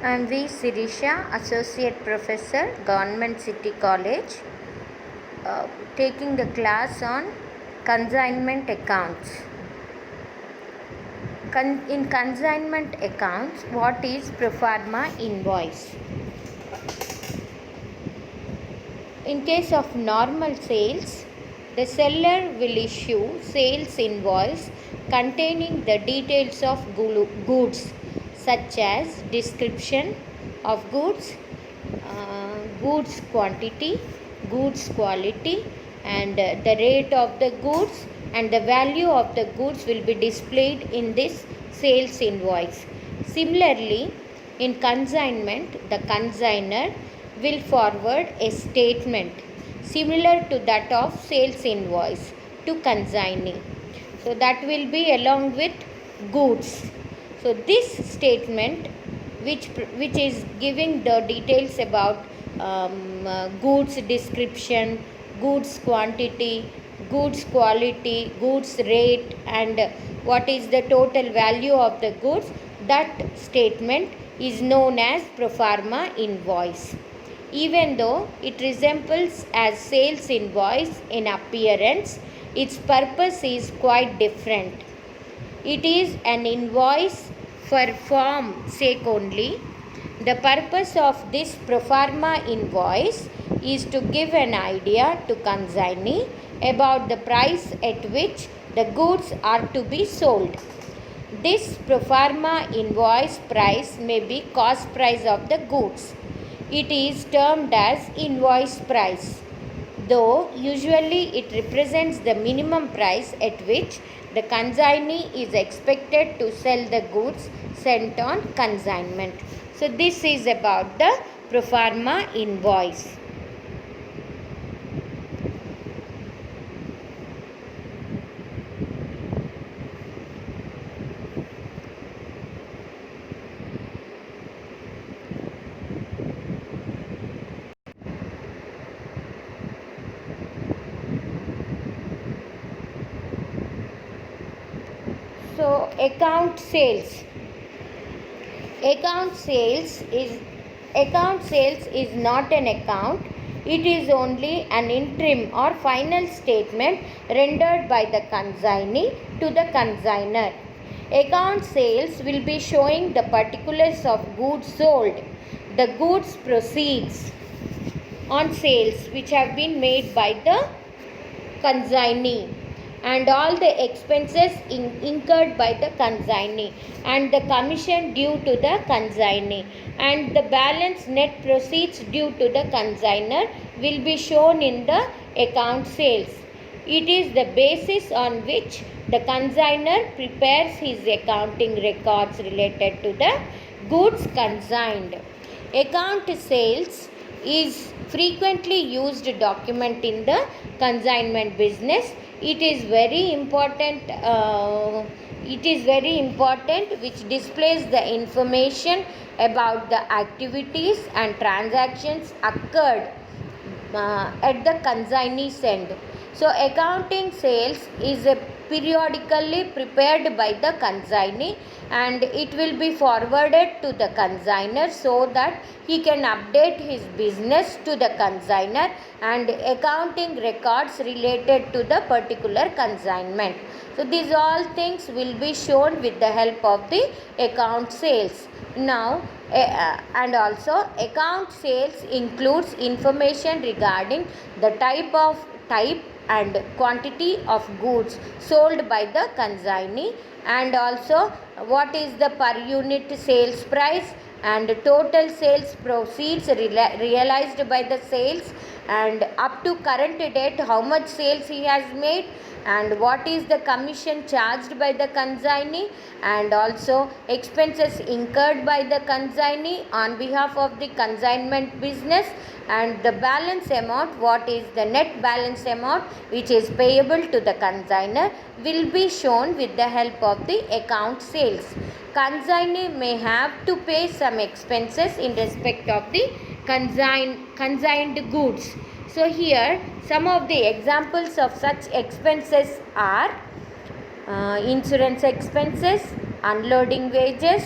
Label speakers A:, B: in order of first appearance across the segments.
A: I am V. Sirisha, Associate Professor, Government City College, taking the class on consignment accounts. In consignment accounts, what is pro forma invoice? In case of normal sales, the seller will issue sales invoice containing the details of goods such as description of goods, goods quantity, goods quality, and the rate of the goods and the value of the goods will be displayed in this sales invoice. Similarly, in consignment, the consignor will forward a statement similar to that of sales invoice to consignee. So that will be along with goods. So this statement which is giving the details about goods description, goods quantity, goods quality, goods rate, and what is the total value of the goods, that statement is known as pro forma invoice. Even though it resembles as sales invoice in appearance, its purpose is quite different. It is an invoice for form sake only. The purpose of this pro forma invoice is to give an idea to consignee about the price at which the goods are to be sold. This pro forma invoice price may be cost price of the goods. It is termed as invoice price, though usually it represents the minimum price at which the consignee is expected to sell the goods sent on consignment. So this is about the pro forma invoice. So account sales. Account sales is not an account. It is only an interim or final statement rendered by the consignee to the consignor. Account sales will be showing the particulars of goods sold, the goods proceeds on sales which have been made by the consignee, and all the expenses incurred by the consignee and the commission due to the consignee, and the balance net proceeds due to the consignor will be shown in the account sales. It is the basis on which the consignor prepares his accounting records related to the goods consigned. Account sales is frequently used document in the consignment business. It is very important which displays the information about the activities and transactions occurred at the consignee's end. So accounting sales is periodically prepared by the consignee, and it will be forwarded to the consignor so that he can update his business to the consignor and accounting records related to the particular consignment. So these all things will be shown with the help of the account sales. Now and also account sales includes information regarding the type and quantity of goods sold by the consignee, and also what is the per unit sales price and total sales proceeds realized by the sales, and up to current date how much sales he has made, and what is the commission charged by the consignee, and also expenses incurred by the consignee on behalf of the consignment business, and the balance amount, what is the net balance amount which is payable to the consignor, will be shown with the help of the account sales. Consignee may have to pay some expenses in respect of the consigned goods. So here some of the examples of such expenses are insurance expenses, unloading wages,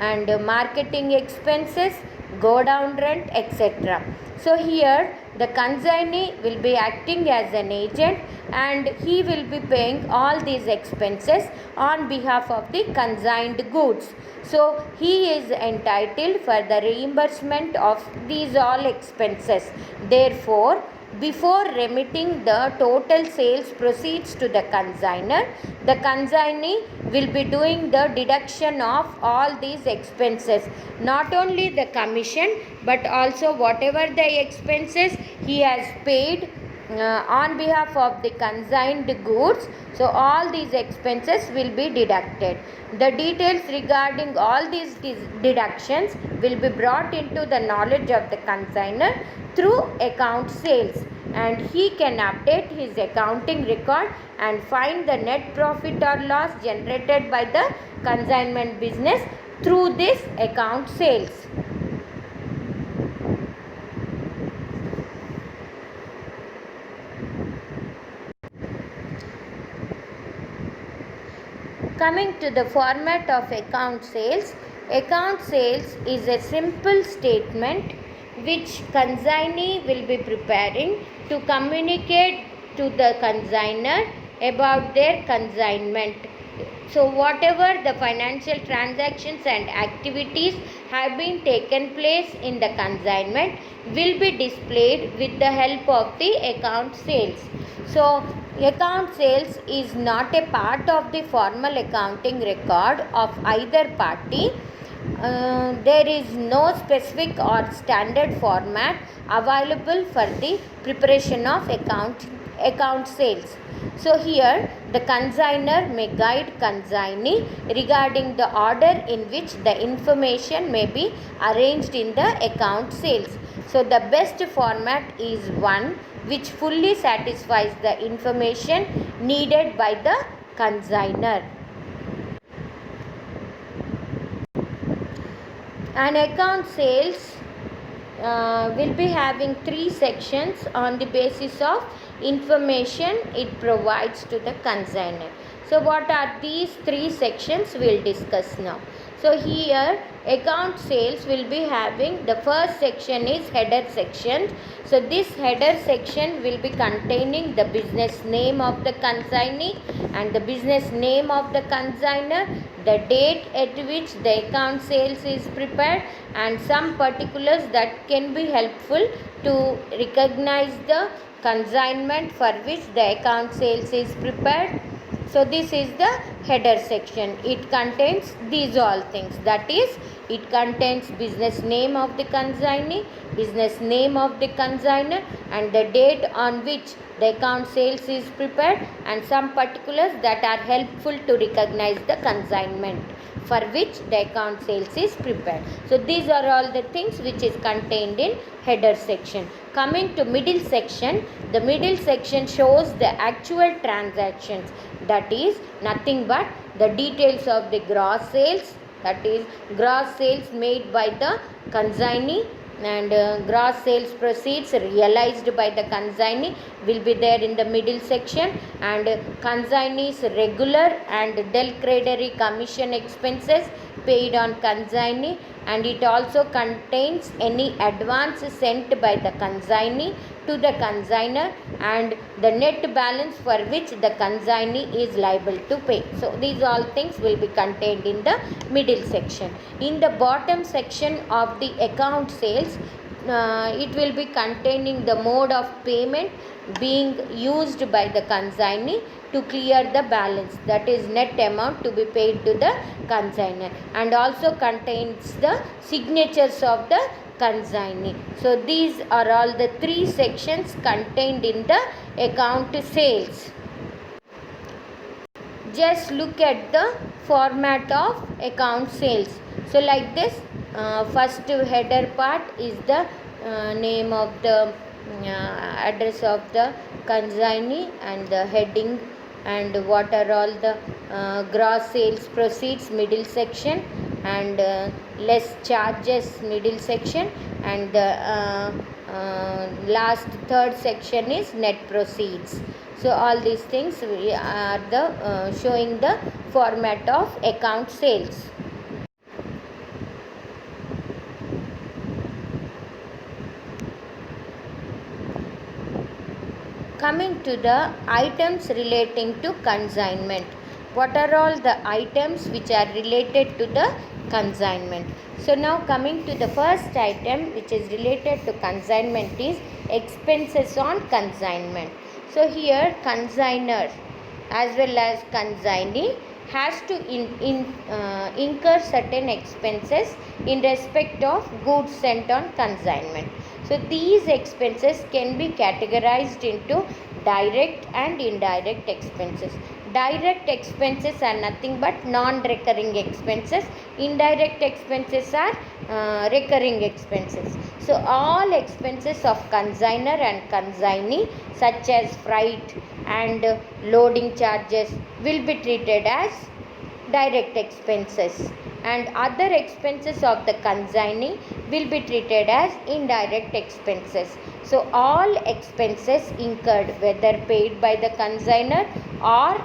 A: and marketing expenses, go down rent, etc. So here the consignee will be acting as an agent and he will be paying all these expenses on behalf of the consigned goods. So he is entitled for the reimbursement of these all expenses. Therefore, before remitting the total sales proceeds to the consignor, the consignee will be doing the deduction of all these expenses, not only the commission but also whatever the expenses he has paid on behalf of the consigned goods. So all these expenses will be deducted. The details regarding all these deductions will be brought into the knowledge of the consignor through account sales, and he can update his accounting record and find the net profit or loss generated by the consignment business through this account sales. Coming to the format of account sales is a simple statement which consignee will be preparing to communicate to the consignor about their consignment. So whatever the financial transactions and activities have been taken place in the consignment will be displayed with the help of the account sales. So account sales is not a part of the formal accounting record of either party. There is no specific or standard format available for the preparation of account sales. So here the consignor may guide consignee regarding the order in which the information may be arranged in the account sales. So the best format is one which fully satisfies the information needed by the consignor. An account sales will be having 3 sections on the basis of information it provides to the consignor. So what are these 3 sections? We'll discuss now. So here account sales will be having, the first section is header section. So this header section will be containing the business name of the consignee and the business name of the consignor, the date at which the account sales is prepared, and some particulars that can be helpful to recognize the consignment for which the account sales is prepared. So this is the header section. It contains these all things, that is, it contains business name of the consignee, business name of the consignor, and the date on which the account sales is prepared, and some particulars that are helpful to recognize the consignment for which the account sales is prepared. So these are all the things which is contained in header section. Coming to middle section, the middle section shows the actual transactions, that is nothing but the details of the gross sales, that is gross sales made by the consignee, and gross sales proceeds realized by the consignee will be there in the middle section, and consignee's regular and del credere commission expenses paid on consignee, and it also contains any advance sent by the consignee to the consignor and the net balance for which the consignee is liable to pay. So these all things will be contained in the middle section. In the bottom section of the account sales, it will be containing the mode of payment being used by the consignee to clear the balance, that is net amount to be paid to the consignor, and also contains the signatures of the consignee. So these are all the 3 sections contained in the account sales. Just look at the format of account sales. So like this, first header part is the name of the address of the consignee and the heading and what are all the gross sales proceeds, middle section, and less charges, middle section, and the last third section is net proceeds. So all these things are the showing the format of account sales. coming to the items relating to consignment. What are all the items which are related to the consignment? So now coming to the first item which is related to consignment is expenses on consignment. So here consignor as well as consignee has to incur certain expenses in respect of goods sent on consignment. So these expenses can be categorized into direct and indirect expenses. Direct expenses are nothing but non-recurring expenses. Indirect expenses are recurring expenses. So all expenses of consignor and consignee such as freight and loading charges will be treated as direct expenses, and other expenses of the consignee will be treated as indirect expenses. So all expenses incurred, whether paid by the consignor or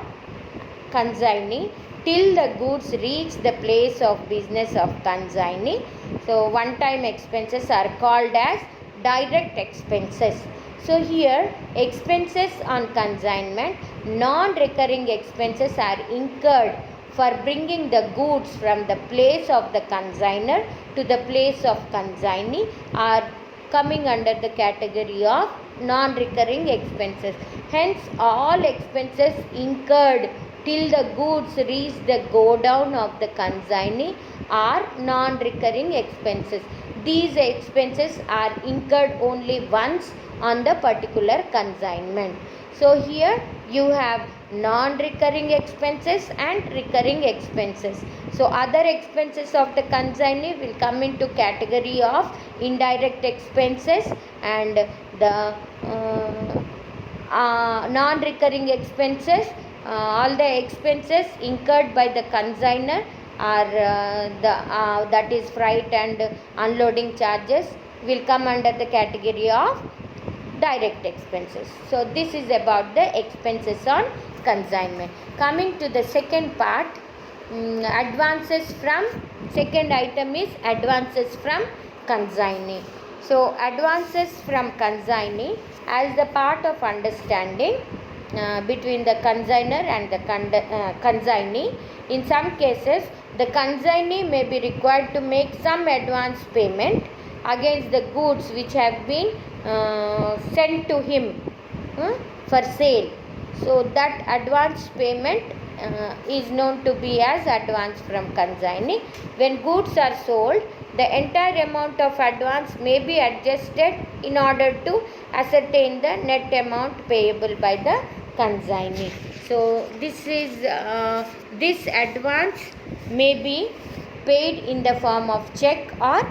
A: consignee, till the goods reach the place of business of consignee, so one time expenses are called as direct expenses. So here expenses on consignment, non-recurring expenses are incurred for bringing the goods from the place of the consignor to the place of consignee are coming under the category of non-recurring expenses. Hence all expenses incurred till the goods reach the godown of the consignee are non-recurring expenses. These expenses are incurred only once on the particular consignment. So here you have non-recurring expenses and recurring expenses. So other expenses of the consignee will come into category of indirect expenses, and the non-recurring expenses, all the expenses incurred by the consignor are that is freight and unloading charges will come under the category of direct expenses. So this is about the expenses on consignment. Coming to the second part, advances from, second item is advances from consignee. So advances from consignee as the part of understanding between the consignor and the consignee. In some cases the consignee may be required to make some advance payment against the goods which have been sent to him for sale. So that advance payment is known to be as advance from consignee. When goods are sold, the entire amount of advance may be adjusted in order to ascertain the net amount payable by the consignee. So this is this advance may be paid in the form of check or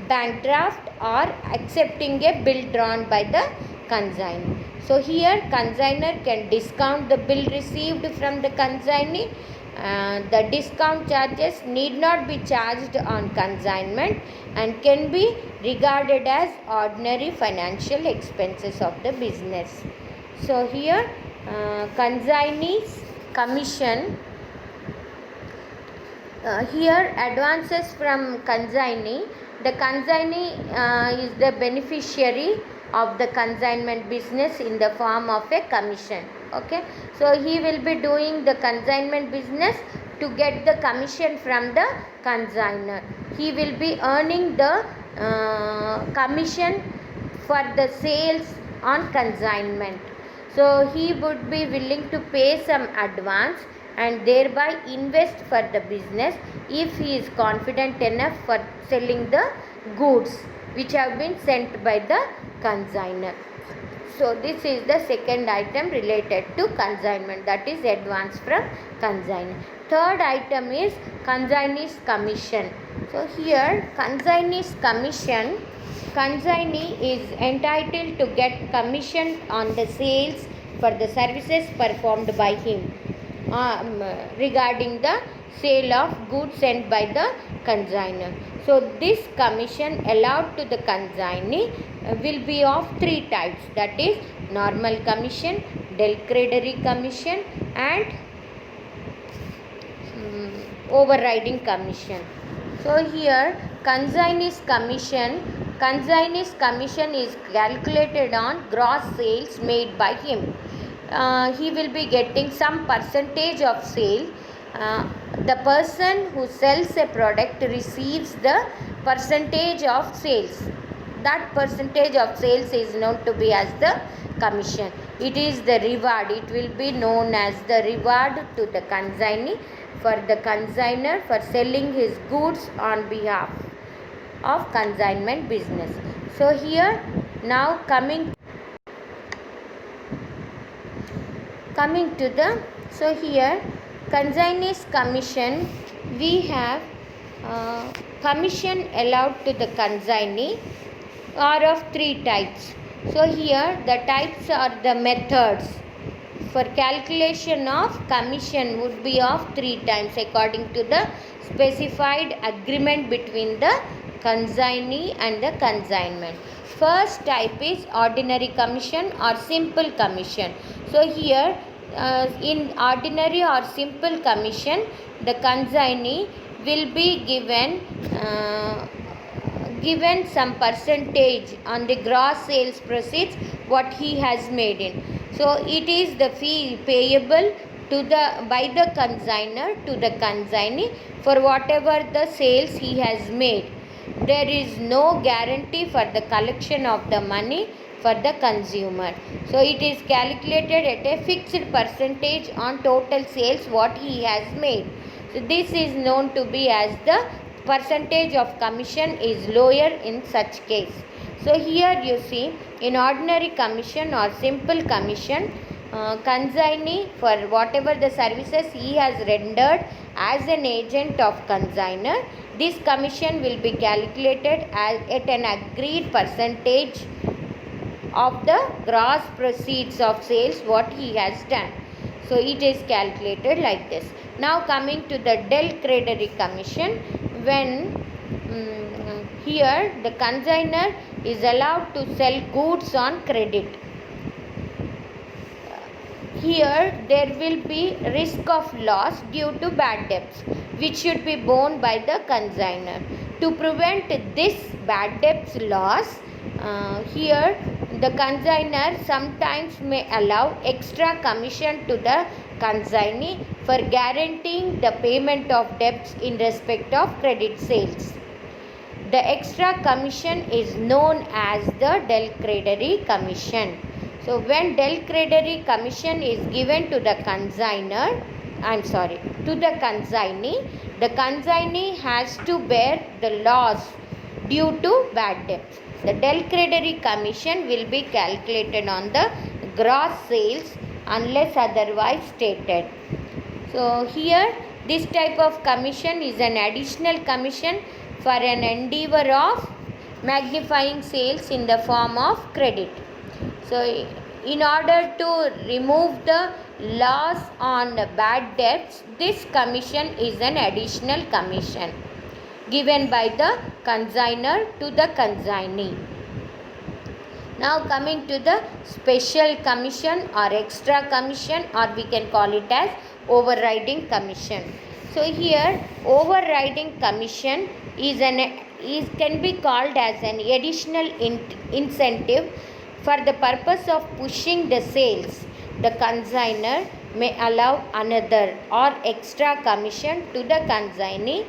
A: bank draft or accepting a bill drawn by the consignee. So here consignor can discount the bill received from the consignee. The discount charges need not be charged on consignment and can be regarded as ordinary financial expenses of the business. So here consignee's commission, here advances from consignee, the consignee is the beneficiary of the consignment business in the form of a commission. Okay, so he will be doing the consignment business to get the commission from the consignor. He will be earning the commission for the sales on consignment. So he would be willing to pay some advance and thereby invest for the business if he is confident enough for selling the goods which have been sent by the consignor. So this is the second item related to consignment, that is advance from consignee. Third item is consignee's commission. So here consignee's commission, consignee is entitled to get commission on the sales for the services performed by him regarding the sale of goods sent by the consignor. So this commission allowed to the consignee will be of three types, that is normal commission, declaratory commission and overriding commission. So here consignee's commission is calculated on gross sales made by him. he will be getting some percentage of sale. The person who sells a product receives the percentage of sales. That percentage of sales is known to be as the commission. It is the reward. It will be known as the reward to the consignee for the consignor for selling his goods on behalf of consignment business. So here now coming to the, so here consignee's commission, we have commission allowed to the consignee are of three types. So here the types are the methods for calculation of commission would be of three times according to the specified agreement between the consignee and the consignment. First type is ordinary commission or simple commission. So here in ordinary or simple commission, the consignee will be given some percentage on the gross sales proceeds what he has made in. So it is the fee payable to the by the consignor to the consignee for whatever the sales he has made. There is no guarantee for the collection of the money for the consumer. So it is calculated at a fixed percentage on total sales what he has made. So this is known to be as the percentage of commission is lower in such case. So here you see in ordinary commission or simple commission, consignee for whatever the services he has rendered as an agent of consignor, this commission will be calculated at an agreed percentage of the gross proceeds of sales what he has done. So it is calculated like this. Now coming to the del credere commission, when here the consignor is allowed to sell goods on credit. Here there will be risk of loss due to bad debts which should be borne by the consignor. To prevent this bad debts loss, here the consignor sometimes may allow extra commission to the consignee for guaranteeing the payment of debts in respect of credit sales. The extra commission is known as the del credere commission. So when del credere commission is given to the the consignee has to bear the loss due to bad debts. The del credere commission will be calculated on the gross sales unless otherwise stated. So here this type of commission is an additional commission for an endeavor of magnifying sales in the form of credit. So in order to remove the loss on bad debts, this commission is an additional commission given by the consignor to the consignee. Now coming to the special commission or extra commission, or we can call it as overriding commission. So here overriding commission can be called as an additional incentive for the purpose of pushing the sales. The consignor may allow another or extra commission to the consignee,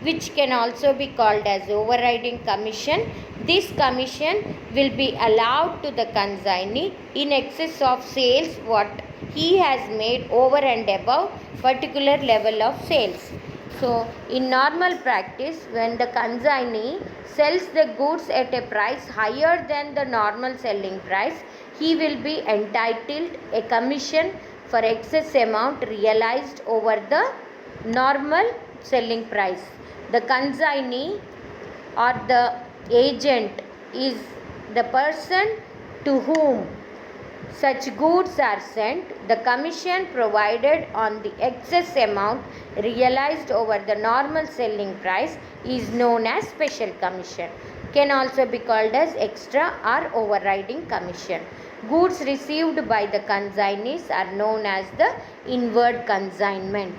A: which can also be called as overriding commission. This commission will be allowed to the consignee in excess of sales what he has made over and above particular level of sales. So in normal practice, when the consignee sells the goods at a price higher than the normal selling price, he will be entitled a commission for excess amount realized over the normal selling price. The consignee or the agent is the person to whom such goods are sent. The commission provided on the excess amount realized over the normal selling price is known as special commission. Can also be called as extra or overriding commission. Goods received by the consignees are known as the inward consignment.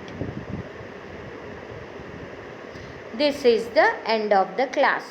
A: This is the end of the class.